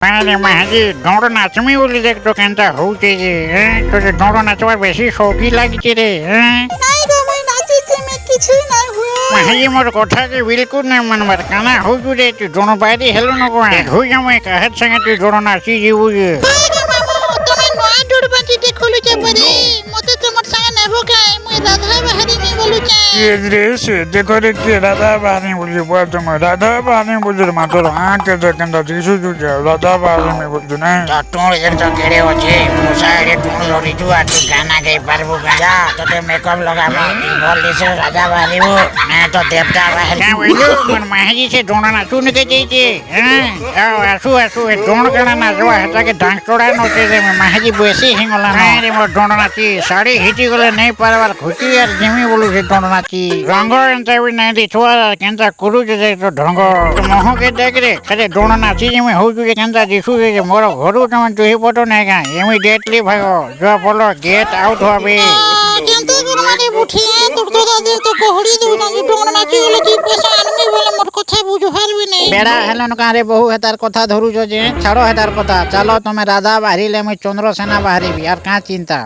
अरे महाजी दौड़ नाचमी बोली देख तो केंता होउचे जे तुझे दौड़ नाचवा बेसी शौकी लागिचे रे नहीं गो मैं नाची से मैं किछु नहीं हुए महाजी मोर कोठा के बिल्कुल नहीं मनवर काना होजु रे तू दोनो बारी हेलो न को हो जा मैं कहत संगे तू दोनो नाची जीवु जे आगे मामू तुम नया डोर बंटी देखलु जे परे मते तुमर संगे नेबो काय मैं राधा बाहरी में बोलु जे ये दृश्य देखो रे के राधा बानी बोली बोल तुम राधा बानी बोली मात्र आंख के केंता दिसु जु राधा बानी में बोल ना तो तू एक तो केरे होचे मुसारे तू लोरी तू आ तू गाना गाई पारबो जा तोते मेकअप लगाबो बोल दिस राजा बारीबो मैं तो देवता बाहरी क्या बोलो मन महाजी से दोनो नाचू न के जेजे आओ आसु आसु ए दोनो कना नाचवा हता के डांस तोड़ा नोचे रे महाजी बेसी हिंगला ना रे मोर दोनो नाची साड़ी हिटी गले नहीं पारवार खुशी यार जिमी बोलु से दोनो नाची रंग एंता भी नहीं दिछवा केंता कुरु जे तो ढंग तो मोह के देख रे करे दोनो नाची जिमी हो जे केंता दिसु जे मोर घरु तम तुही फोटो नहीं का इमीडिएटली भागो जो बोलो गेट आउट होबे केंते गुरु माने बुठी तोर तो दादी तो कोहड़ी दउ ना डोर नाची बोले की पैसा आनमी बोले मोर कथा बुझ हारबे नहीं बेड़ा हेलन कारे बहु हेतार कथा धरु जे छाड़ो हेतार कथा चलो तुम राधा बाहरी ले मैं चंद्रसेना बाहरी भी यार का चिंता